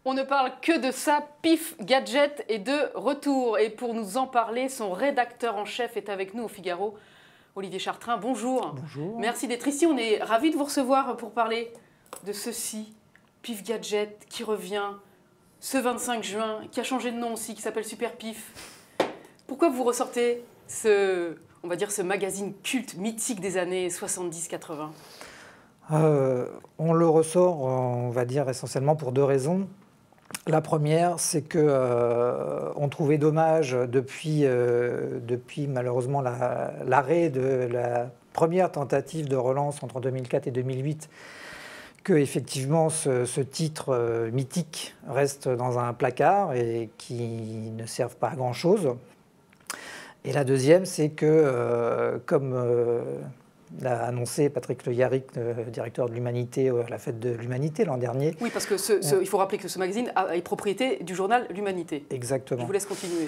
On ne parle que de ça, Pif Gadget est de retour. Et pour nous en parler, son rédacteur en chef est avec nous au Figaro, Olivier Chartrain. Bonjour. Bonjour. Merci d'être ici. On est ravis de vous recevoir pour parler de ceci, Pif Gadget, qui revient ce 25 juin, qui a changé de nom aussi, qui s'appelle Super Pif. Pourquoi vous ressortez ce magazine culte, mythique des années 70-80 ? On le ressort, on va dire, essentiellement pour deux raisons. La première, c'est qu'on trouvait dommage, depuis malheureusement l'arrêt de la première tentative de relance entre 2004 et 2008, que effectivement ce titre mythique reste dans un placard et qui ne serve pas à grand-chose. Et la deuxième, c'est que, comme l'a annoncé Patrick Le Yarrick, directeur de l'Humanité, à la fête de l'Humanité l'an dernier. Oui, parce que il faut rappeler que ce magazine est propriété du journal L'Humanité. Exactement. Je vous laisse continuer.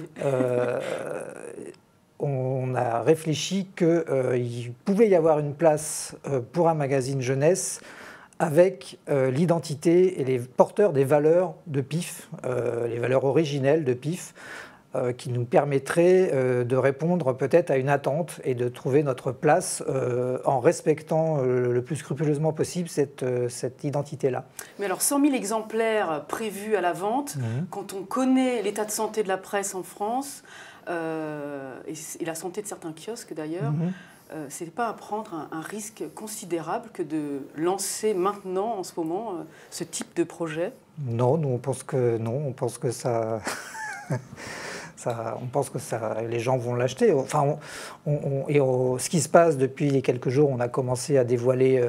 On a réfléchi qu'il pouvait y avoir une place pour un magazine jeunesse avec l'identité et les porteurs des valeurs de Pif, les valeurs originelles de Pif, qui nous permettrait de répondre peut-être à une attente et de trouver notre place en respectant le plus scrupuleusement possible cette identité-là. Mais alors 100 000 exemplaires prévus à la vente, quand on connaît l'état de santé de la presse en France, et la santé de certains kiosques d'ailleurs, ce n'est pas à prendre un risque considérable que de lancer maintenant, en ce moment, ce type de projet? Non, nous on pense que non, on pense que ça... on pense que les gens vont l'acheter. Enfin, ce qui se passe depuis les quelques jours, on a commencé à dévoiler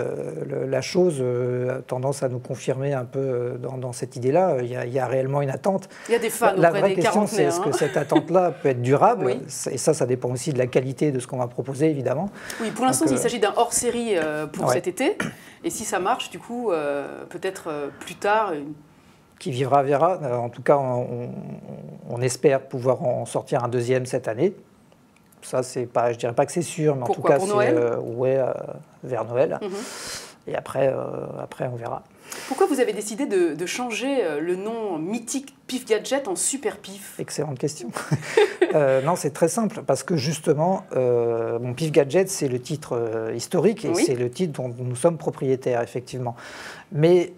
la chose, a tendance à nous confirmer un peu dans cette idée-là. Il y a réellement une attente. Il y a des fans La auprès vraie des question, c'est est-ce que cette attente-là peut être durable? Oui. Et ça dépend aussi de la qualité de ce qu'on va proposer, évidemment. Oui, pour l'instant, il s'agit d'un hors-série pour cet été. Et si ça marche, du coup, peut-être plus tard... Qui vivra verra. En tout cas, on espère pouvoir en sortir un deuxième cette année. Ça, c'est pas, je dirais pas que c'est sûr, mais pourquoi, en tout cas, c'est vers Noël. Et après, on verra. Pourquoi vous avez décidé de changer le nom mythique Pif Gadget en Super Pif? Excellente question. Non, c'est très simple, parce que justement, Pif Gadget, c'est le titre historique et c'est le titre dont nous sommes propriétaires, effectivement. Mais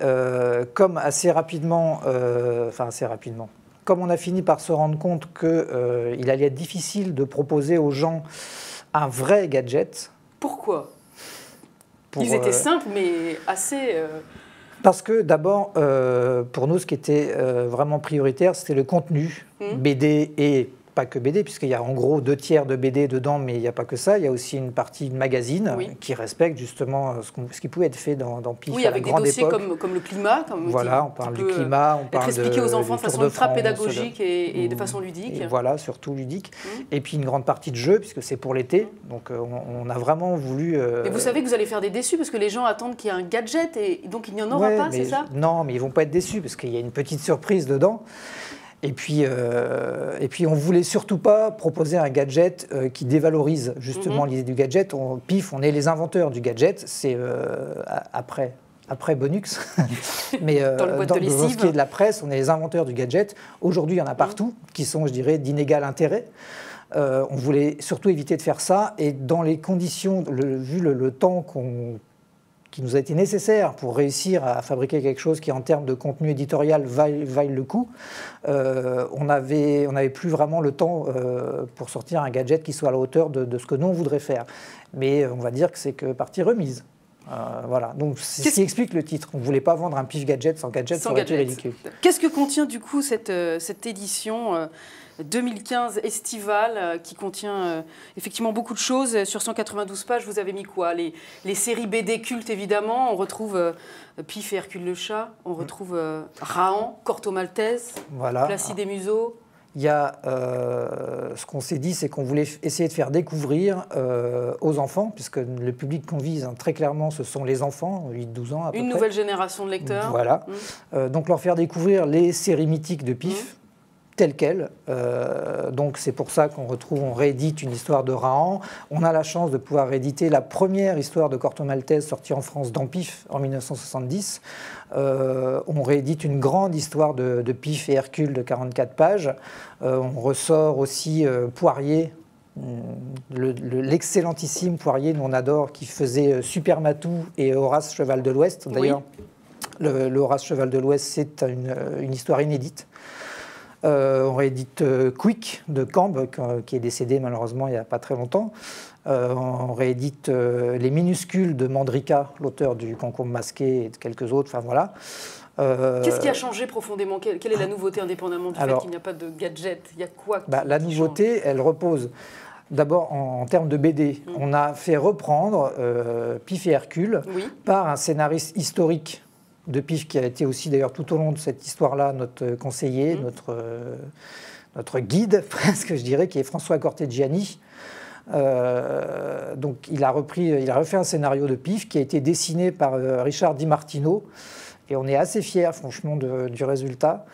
comme assez rapidement, comme on a fini par se rendre compte qu'il allait être difficile de proposer aux gens un vrai gadget. Pourquoi? Ils étaient simples, mais assez... Parce que d'abord, pour nous, ce qui était vraiment prioritaire, c'était le contenu, BD et pas que BD, puisqu'il y a en gros 2/3 de BD dedans, mais il n'y a pas que ça. Il y a aussi une partie magazine qui respecte justement ce qui pouvait être fait dans Pif à la grande époque. Oui, avec des dossiers comme le climat. Voilà, on parle du climat, on parle expliqué aux enfants de façon ultra pédagogique et de façon ludique. Et voilà, surtout ludique. Et puis une grande partie de jeu, puisque c'est pour l'été. Donc on a vraiment voulu... Mais vous savez que vous allez faire des déçus, parce que les gens attendent qu'il y ait un gadget, et donc il n'y en aura pas, c'est ça? Non, mais ils ne vont pas être déçus, parce qu'il y a une petite surprise dedans. Et puis on ne voulait surtout pas proposer un gadget qui dévalorise justement l'idée du gadget. Pif, on est les inventeurs du gadget, c'est après Bonux. Mais dans ce qui est de la presse, on est les inventeurs du gadget. Aujourd'hui, il y en a partout, qui sont, je dirais, d'inégal intérêt. On voulait surtout éviter de faire ça. Et dans les conditions, vu le temps qui nous a été nécessaire pour réussir à fabriquer quelque chose qui, en termes de contenu éditorial, vaille le coup, on n'avait plus vraiment le temps pour sortir un gadget qui soit à la hauteur de ce que nous, on voudrait faire. Mais on va dire que c'est que partie remise. Voilà, donc c'est ce qui explique le titre. On ne voulait pas vendre un Pif Gadget sans gadget, ça aurait été ridicule. Qu'est-ce que contient du coup cette édition 2015 estivale qui contient effectivement beaucoup de choses? Sur 192 pages, vous avez mis quoi? Les séries BD cultes, évidemment. On retrouve Pif et Hercule le chat. On retrouve Rahan, Corto Maltese, Placide et Museau. Il y a ce qu'on s'est dit, c'est qu'on voulait essayer de faire découvrir aux enfants, puisque le public qu'on vise très clairement, ce sont les enfants, 8-12 ans à peu près. Une nouvelle génération de lecteurs. Voilà. Donc leur faire découvrir les séries mythiques de Pif. telle qu'elle. Donc c'est pour ça on réédite une histoire de Rahan. On a la chance de pouvoir rééditer la première histoire de Corto Maltese sortie en France dans Pif en 1970. On réédite une grande histoire de Pif et Hercule de 44 pages. On ressort aussi Poirier, l'excellentissime Poirier, nous on adore, qui faisait Super Matou et Horace Cheval de l'Ouest. D'ailleurs, le Horace Cheval de l'Ouest, c'est une histoire inédite. On réédite Quick de Cambe, qui est décédé malheureusement il n'y a pas très longtemps. On réédite Les Minuscules de Mandrika, l'auteur du Concombre masqué et de quelques autres. Enfin voilà. Qu'est-ce qui a changé profondément? Quelle est la nouveauté, indépendamment du fait qu'il n'y a pas de gadget? Il y a quoi La nouveauté, elle repose d'abord en termes de BD. On a fait reprendre Pif et Hercule par un scénariste historique de Pif qui a été aussi d'ailleurs tout au long de cette histoire-là notre conseiller, notre guide presque, je dirais, qui est François Corteggiani. Donc il a refait un scénario de Pif qui a été dessiné par Richard Di Martino et on est assez fiers franchement du résultat.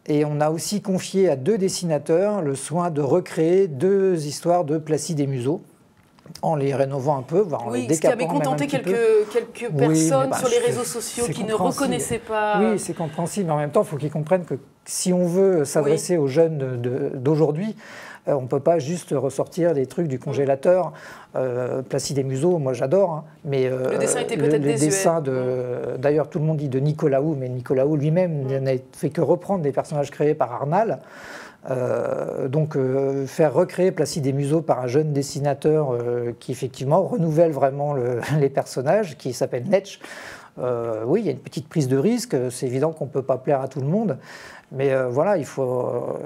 Et on a aussi confié à 2 dessinateurs le soin de recréer 2 histoires de Placide et Museau, en les rénovant un peu, voire en les décapant. Ce qui avait contenté quelques personnes sur les réseaux sociaux qui ne reconnaissaient pas. Oui, c'est compréhensible, mais en même temps, il faut qu'ils comprennent que si on veut s'adresser aux jeunes d'aujourd'hui, on ne peut pas juste ressortir des trucs du congélateur. Placide et Museau, moi j'adore, hein, mais le dessin était peut-être désuet. D'ailleurs, tout le monde dit de Nicolaou, mais Nicolaou lui-même n'a fait que reprendre des personnages créés par Arnal. Donc faire recréer Placide et Museau par un jeune dessinateur qui effectivement renouvelle vraiment les personnages, qui s'appelle Netsch. Oui, il y a une petite prise de risque, c'est évident qu'on ne peut pas plaire à tout le monde, mais voilà, il faut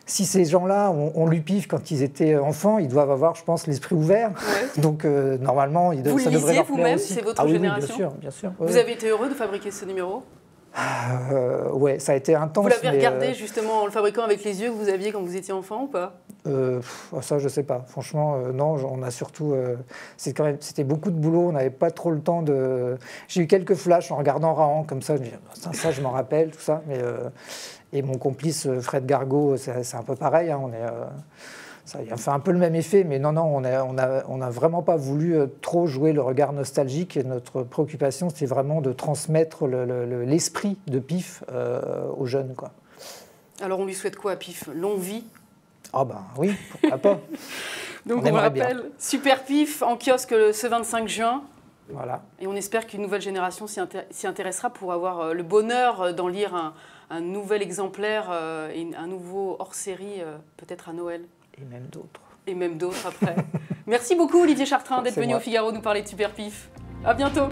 si ces gens-là ont lu Pif quand ils étaient enfants, ils doivent avoir, je pense, l'esprit ouvert. Donc normalement, ça devrait leur plaire vous-même, aussi. c'est votre génération. Bien sûr. Vous avez été heureux de fabriquer ce numéro? Ouais, ça a été intense. Vous l'avez regardé justement en le fabriquant avec les yeux que vous aviez quand vous étiez enfant ou pas? Ça, je sais pas. Franchement, non. On a surtout. C'était beaucoup de boulot. On n'avait pas trop le temps de. J'ai eu quelques flashs en regardant Rahan comme ça. Je me dis, ça, je m'en rappelle, tout ça. Mais et mon complice Fred Gargot, c'est un peu pareil. Hein, ça a fait un peu le même effet, mais non, on n'a vraiment pas voulu trop jouer le regard nostalgique. Et notre préoccupation, c'était vraiment de transmettre l'esprit de Pif aux jeunes, quoi. Alors, on lui souhaite quoi à Pif? Longue vie? Ah ben oui, pourquoi pas. Donc, on rappelle, Super Pif en kiosque ce 25 juin. Voilà. Et on espère qu'une nouvelle génération s'y intéressera pour avoir le bonheur d'en lire un nouvel exemplaire et un nouveau hors-série, peut-être à Noël. Et même d'autres. Et même d'autres après. Merci beaucoup Olivier Chartrain d'être venu au Figaro nous parler de Super Pif. À bientôt.